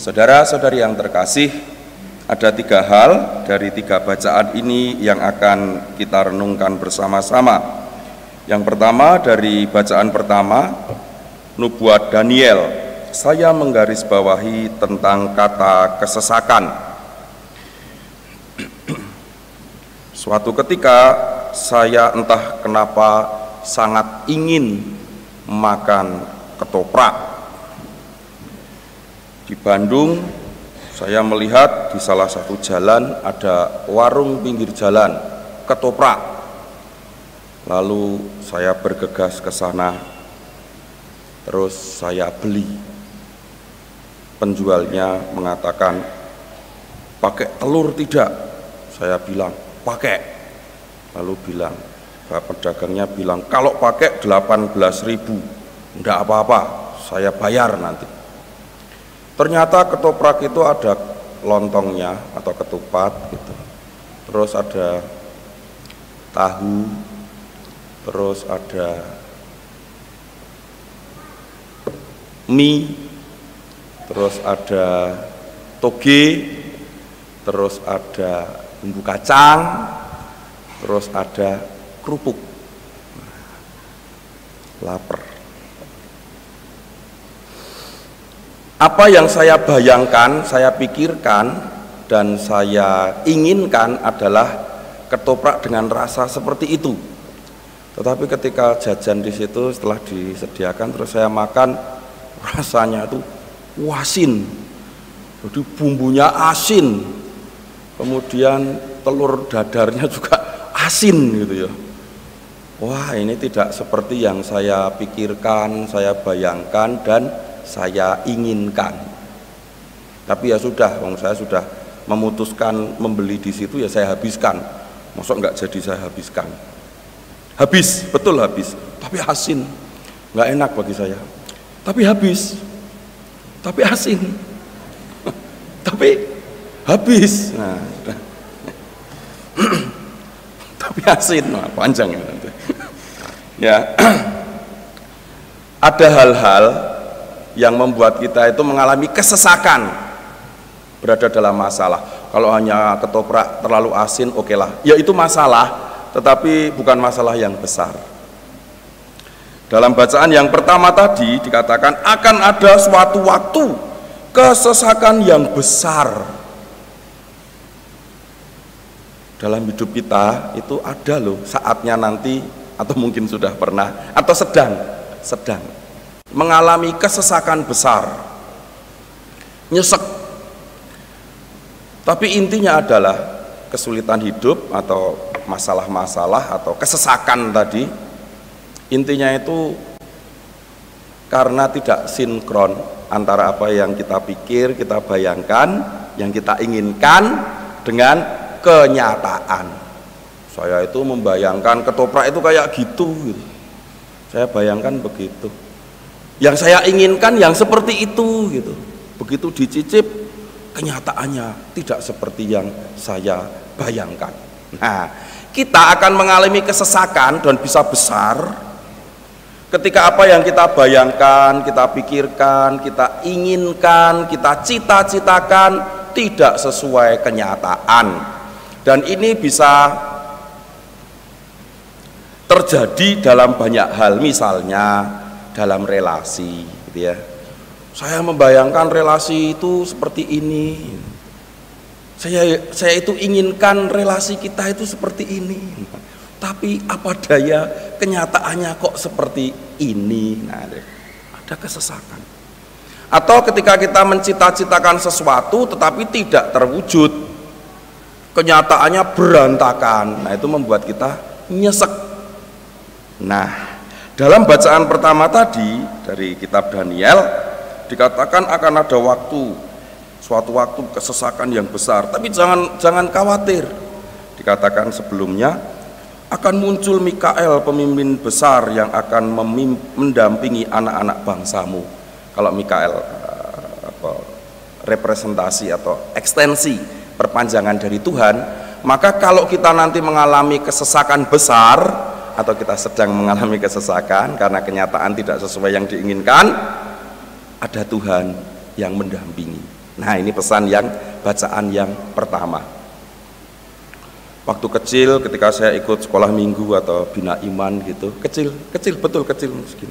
Saudara-saudari yang terkasih, ada 3 hal dari 3 bacaan ini yang akan kita renungkan bersama-sama. Yang pertama, dari bacaan pertama, Nubuat Daniel, saya menggarisbawahi tentang kata kesesakan. Suatu ketika saya entah kenapa sangat ingin makan ketoprak. Di Bandung, saya melihat di salah satu jalan ada warung pinggir jalan ketoprak. Lalu saya bergegas ke sana, terus saya beli. Penjualnya mengatakan, pakai telur tidak? Saya bilang, pakai. Lalu bilang, pedagangnya bilang, kalau pakai 18.000, enggak apa-apa, saya bayar nanti. Ternyata ketoprak itu ada lontongnya atau ketupat gitu. Terus ada tahu, terus ada mie, terus ada toge, terus ada bumbu kacang, terus ada kerupuk. Lapar. Apa yang saya bayangkan, saya pikirkan, dan saya inginkan adalah ketoprak dengan rasa seperti itu. Tetapi ketika jajan di situ, setelah disediakan, terus saya makan, rasanya itu asin. Jadi bumbunya asin, kemudian telur dadarnya juga asin gitu ya. Wah, ini tidak seperti yang saya pikirkan, saya bayangkan, dan saya inginkan. Tapi ya sudah, saya sudah memutuskan membeli di situ, ya saya habiskan. Masa enggak jadi saya habiskan? Habis, betul habis. Tapi asin, enggak enak bagi saya. Tapi habis, tapi asin, tapi habis. Nah, tapi asin, nah, panjang ya nanti. Ya, ada hal-hal yang membuat kita itu mengalami kesesakan, berada dalam masalah. Kalau hanya ketoprak terlalu asin, oke lah, ya itu masalah, tetapi bukan masalah yang besar. Dalam bacaan yang pertama tadi dikatakan akan ada suatu waktu kesesakan yang besar. Dalam hidup kita itu ada loh saatnya nanti, atau mungkin sudah pernah, atau sedang mengalami kesesakan besar, nyesek. Tapi intinya adalah kesulitan hidup atau masalah-masalah atau kesesakan tadi, intinya itu karena tidak sinkron antara apa yang kita pikir, kita bayangkan, yang kita inginkan dengan kenyataan. Saya itu membayangkan ketoprak itu kayak gitu. Saya bayangkan begitu. Yang saya inginkan yang seperti itu gitu. Begitu dicicip, kenyataannya tidak seperti yang saya bayangkan. Nah, kita akan mengalami kesesakan dan bisa besar ketika apa yang kita bayangkan, kita pikirkan, kita inginkan, kita cita-citakan tidak sesuai kenyataan. Dan ini bisa terjadi dalam banyak hal, misalnya dalam relasi gitu ya. Saya membayangkan relasi itu seperti ini. Saya itu inginkan relasi kita itu seperti ini. Tapi apa daya kenyataannya kok seperti ini. Nah, ada kesesakan. Atau ketika kita mencita-citakan sesuatu tetapi tidak terwujud, kenyataannya berantakan. Nah, itu membuat kita nyesek. Nah, dalam bacaan pertama tadi dari kitab Daniel dikatakan akan ada suatu waktu kesesakan yang besar. Tapi jangan khawatir. Dikatakan sebelumnya akan muncul Mikael, pemimpin besar yang akan mendampingi anak-anak bangsamu. Kalau Mikael representasi atau ekstensi perpanjangan dari Tuhan, maka kalau kita nanti mengalami kesesakan besar atau kita sedang mengalami kesesakan karena kenyataan tidak sesuai yang diinginkan, ada Tuhan yang mendampingi. Nah, ini pesan yang bacaan yang pertama. Waktu kecil ketika saya ikut sekolah minggu atau bina iman gitu, kecil betul kecil miskin.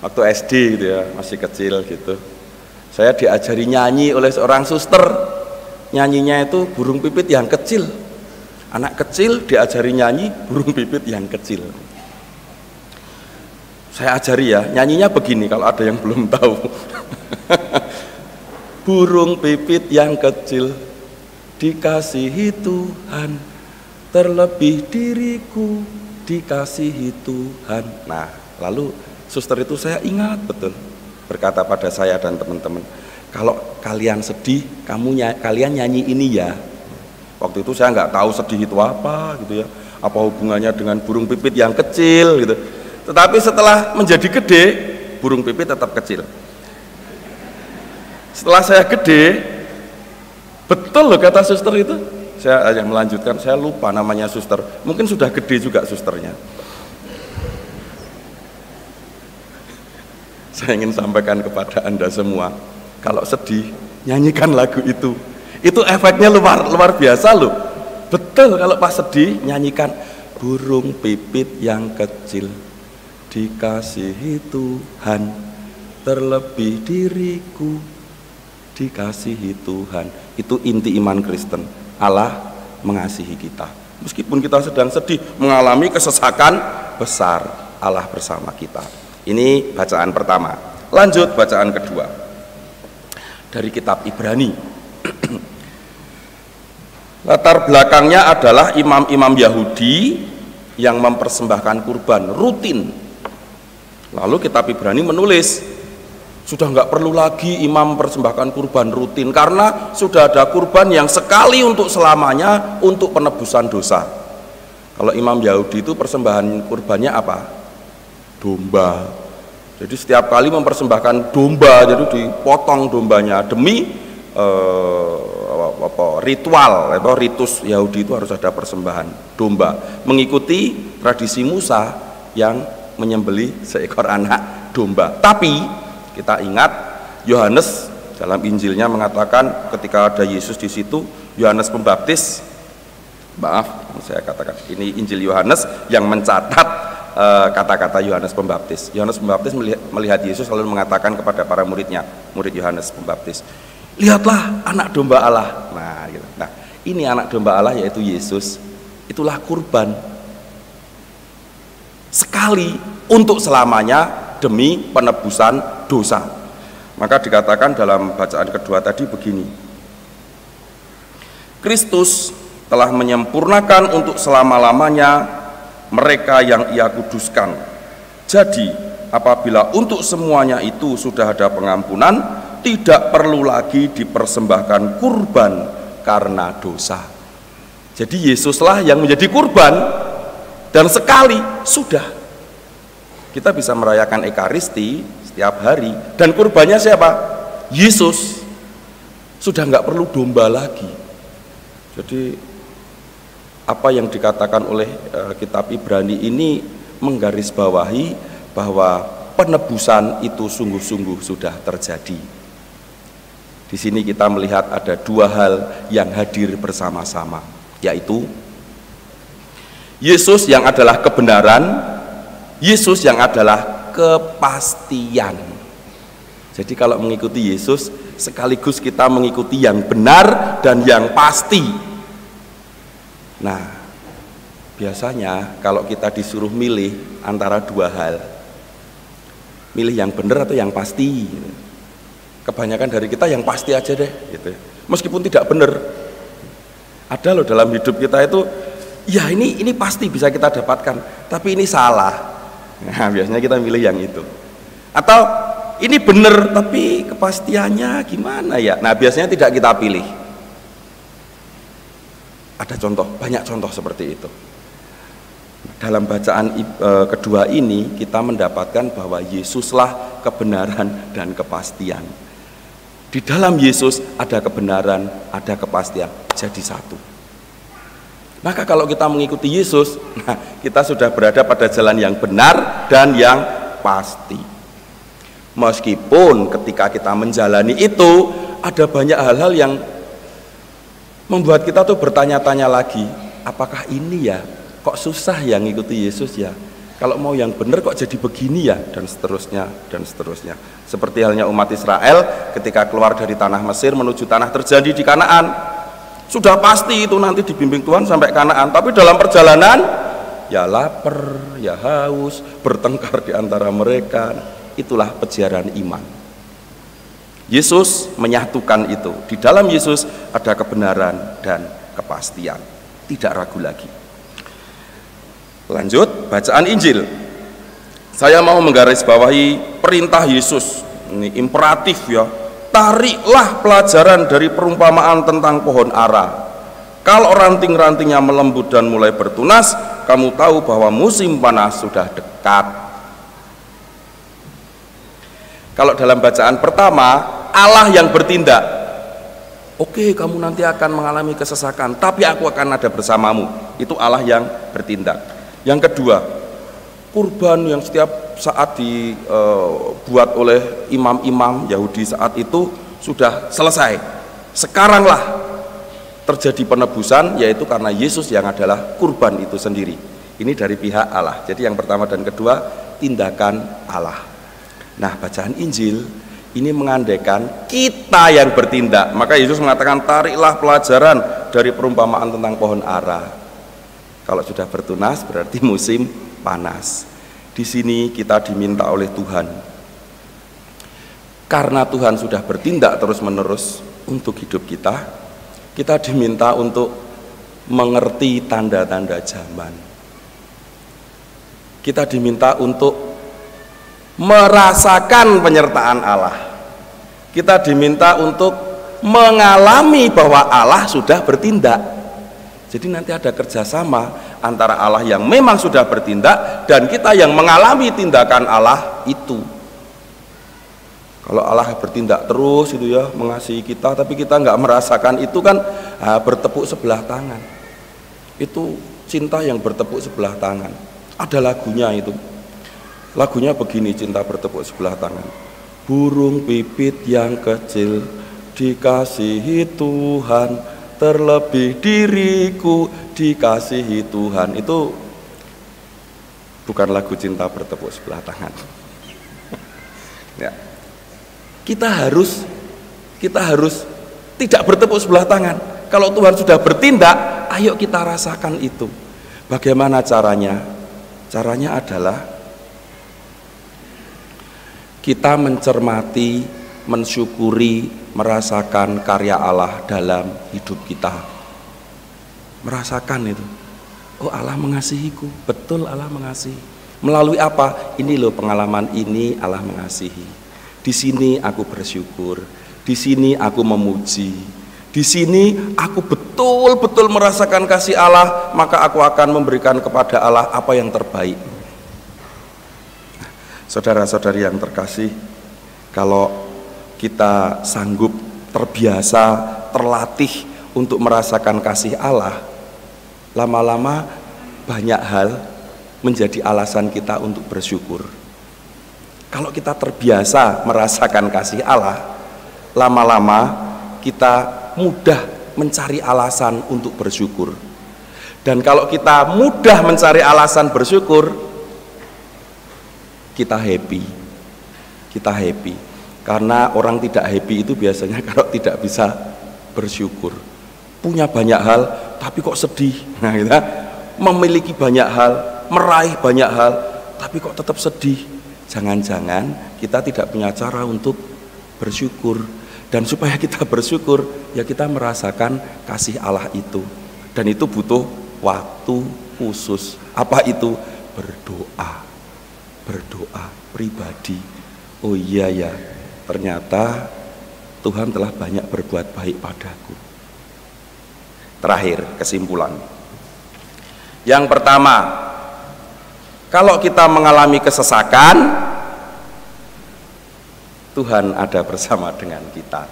Waktu SD gitu ya, masih kecil gitu. Saya diajari nyanyi oleh seorang suster. Nyanyinya itu burung pipit yang kecil. Anak kecil diajari nyanyi burung pipit yang kecil. Saya ajari ya, nyanyinya begini kalau ada yang belum tahu. Burung pipit yang kecil dikasihi Tuhan, terlebih diriku dikasihi Tuhan. Nah, lalu suster itu saya ingat betul berkata pada saya dan teman-teman, kalau kalian sedih, kalian nyanyi ini ya. Waktu itu saya nggak tahu sedih itu apa gitu ya, apa hubungannya dengan burung pipit yang kecil gitu. Tetapi setelah menjadi gede, burung pipit tetap kecil. Setelah saya gede, betul loh kata suster itu. Saya hanya melanjutkan, saya lupa namanya suster. Mungkin sudah gede juga susternya. Saya ingin sampaikan kepada Anda semua, kalau sedih, nyanyikan lagu itu. Itu efeknya luar biasa loh. Betul, kalau pas sedih, nyanyikan burung pipit yang kecil dikasihi Tuhan, terlebih diriku dikasihi Tuhan. Itu inti iman Kristen. Allah mengasihi kita. Meskipun kita sedang sedih, mengalami kesesakan besar, Allah bersama kita. Ini bacaan pertama. Lanjut bacaan kedua. Dari kitab Ibrani. Latar belakangnya adalah imam-imam Yahudi yang mempersembahkan kurban rutin. Lalu kitab Ibrani menulis, sudah nggak perlu lagi imam mempersembahkan kurban rutin, karena sudah ada kurban yang sekali untuk selamanya untuk penebusan dosa. Kalau imam Yahudi itu persembahan kurbannya apa? Domba. Jadi setiap kali mempersembahkan domba, jadi dipotong dombanya demi ritual atau ritus Yahudi itu harus ada persembahan domba, mengikuti tradisi Musa yang menyembelih seekor anak domba. Tapi kita ingat Yohanes dalam Injilnya mengatakan ketika ada Yesus di situ, Yohanes Pembaptis, maaf saya katakan ini Injil Yohanes yang mencatat kata-kata Yohanes Pembaptis. Yohanes Pembaptis melihat Yesus lalu mengatakan kepada para muridnya, murid Yohanes Pembaptis, lihatlah anak domba Allah. Nah, gitu. Nah, ini anak domba Allah yaitu Yesus. Itulah kurban sekali untuk selamanya demi penebusan dosa. Maka dikatakan dalam bacaan kedua tadi begini, Kristus telah menyempurnakan untuk selama-lamanya mereka yang Ia kuduskan. Jadi apabila untuk semuanya itu sudah ada pengampunan, tidak perlu lagi dipersembahkan kurban karena dosa. Jadi Yesuslah yang menjadi kurban, dan sekali sudah. Kita bisa merayakan Ekaristi setiap hari, dan kurbannya siapa? Yesus. Sudah nggak perlu domba lagi. Jadi apa yang dikatakan oleh kitab Ibrani ini menggarisbawahi bahwa penebusan itu sungguh-sungguh sudah terjadi. Di sini kita melihat ada dua hal yang hadir bersama-sama, yaitu Yesus yang adalah kebenaran, Yesus yang adalah kepastian. Jadi kalau mengikuti Yesus sekaligus kita mengikuti yang benar dan yang pasti. Nah, biasanya kalau kita disuruh milih antara dua hal, milih yang benar atau yang pasti, kebanyakan dari kita yang pasti aja deh gitu. Meskipun tidak benar, ada loh dalam hidup kita itu, ya ini pasti bisa kita dapatkan, tapi ini salah. Nah, biasanya kita milih yang itu. Atau ini benar tapi kepastiannya gimana ya? Nah, biasanya tidak kita pilih. Ada contoh, banyak contoh seperti itu. Dalam bacaan kedua ini kita mendapatkan bahwa Yesuslah kebenaran dan kepastian. Di dalam Yesus ada kebenaran, ada kepastian, jadi satu. Maka kalau kita mengikuti Yesus, nah kita sudah berada pada jalan yang benar dan yang pasti. Meskipun ketika kita menjalani itu ada banyak hal-hal yang membuat kita tuh bertanya-tanya lagi, apakah ini ya, kok susah ya ngikuti Yesus ya, kalau mau yang benar kok jadi begini ya, dan seterusnya dan seterusnya. Seperti halnya umat Israel ketika keluar dari tanah Mesir menuju tanah terjanji di Kanaan, sudah pasti itu nanti dibimbing Tuhan sampai Kanaan, tapi dalam perjalanan ya lapar, ya haus, bertengkar di antara mereka. Itulah peziarah iman. Yesus menyatukan itu. Di dalam Yesus ada kebenaran dan kepastian, tidak ragu lagi. Lanjut, bacaan Injil. Saya mau menggarisbawahi perintah Yesus. Ini imperatif ya. Tariklah pelajaran dari perumpamaan tentang pohon ara. Kalau ranting-rantingnya melembut dan mulai bertunas, kamu tahu bahwa musim panas sudah dekat. Kalau dalam bacaan pertama, Allah yang bertindak. Oke, kamu nanti akan mengalami kesesakan, tapi aku akan ada bersamamu. Itu Allah yang bertindak. Yang kedua, kurban yang setiap saat dibuat oleh imam-imam Yahudi saat itu sudah selesai. Sekaranglah terjadi penebusan, yaitu karena Yesus yang adalah kurban itu sendiri. Ini dari pihak Allah. Jadi yang pertama dan kedua, tindakan Allah. Nah, bacaan Injil ini mengandaikan kita yang bertindak. Maka Yesus mengatakan, tariklah pelajaran dari perumpamaan tentang pohon ara. Kalau sudah bertunas berarti musim panas. Di sini kita diminta oleh Tuhan, karena Tuhan sudah bertindak terus-menerus untuk hidup kita, kita diminta untuk mengerti tanda-tanda zaman. Kita diminta untuk merasakan penyertaan Allah. Kita diminta untuk mengalami bahwa Allah sudah bertindak. Jadi nanti ada kerjasama antara Allah yang memang sudah bertindak dan kita yang mengalami tindakan Allah itu. Kalau Allah bertindak terus itu ya, mengasihi kita, tapi kita nggak merasakan itu kan bertepuk sebelah tangan. Itu cinta yang bertepuk sebelah tangan. Ada lagunya itu. Lagunya begini, cinta bertepuk sebelah tangan. Burung pipit yang kecil dikasihi Tuhan, terlebih diriku dikasihi Tuhan. Itu bukan lagu cinta bertepuk sebelah tangan. Ya. Kita harus tidak bertepuk sebelah tangan. Kalau Tuhan sudah bertindak, ayo kita rasakan itu. Bagaimana caranya? Caranya adalah kita mencermati, mensyukuri, merasakan karya Allah dalam hidup kita. Merasakan itu. Oh, Allah mengasihiku. Betul, Allah mengasihi. Melalui apa? Ini loh pengalaman ini, Allah mengasihi. Di sini aku bersyukur. Di sini aku memuji. Di sini aku betul-betul merasakan kasih Allah, maka aku akan memberikan kepada Allah apa yang terbaik. Saudara-saudari yang terkasih, kalau kita sanggup, terbiasa, terlatih untuk merasakan kasih Allah, lama-lama banyak hal menjadi alasan kita untuk bersyukur. Kalau kita terbiasa merasakan kasih Allah, lama-lama kita mudah mencari alasan untuk bersyukur. Dan kalau kita mudah mencari alasan bersyukur, kita happy. Karena orang tidak happy itu biasanya kalau tidak bisa bersyukur. Punya banyak hal tapi kok sedih. Nah, kita memiliki banyak hal, meraih banyak hal tapi kok tetap sedih. Jangan-jangan kita tidak punya cara untuk bersyukur. Dan supaya kita bersyukur, ya kita merasakan kasih Allah itu. Dan itu butuh waktu khusus. Apa itu? Berdoa pribadi. Oh iya ya, ternyata Tuhan telah banyak berbuat baik padaku. Terakhir, kesimpulan. Yang pertama, kalau kita mengalami kesesakan, Tuhan ada bersama dengan kita.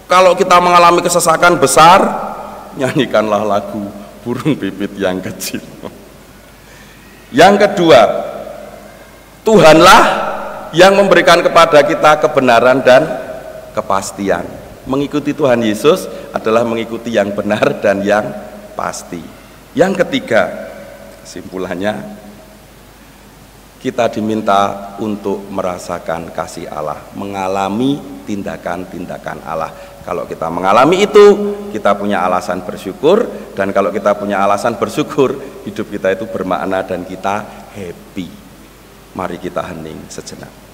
Kalau kita mengalami kesesakan besar, nyanyikanlah lagu Burung Pipit yang Kecil. Yang kedua, Tuhanlah yang memberikan kepada kita kebenaran dan kepastian. Mengikuti Tuhan Yesus adalah mengikuti yang benar dan yang pasti. Yang ketiga, kesimpulannya, kita diminta untuk merasakan kasih Allah, mengalami tindakan-tindakan Allah. Kalau kita mengalami itu, kita punya alasan bersyukur, dan kalau kita punya alasan bersyukur, hidup kita itu bermakna dan kita happy. Mari kita hening sejenak.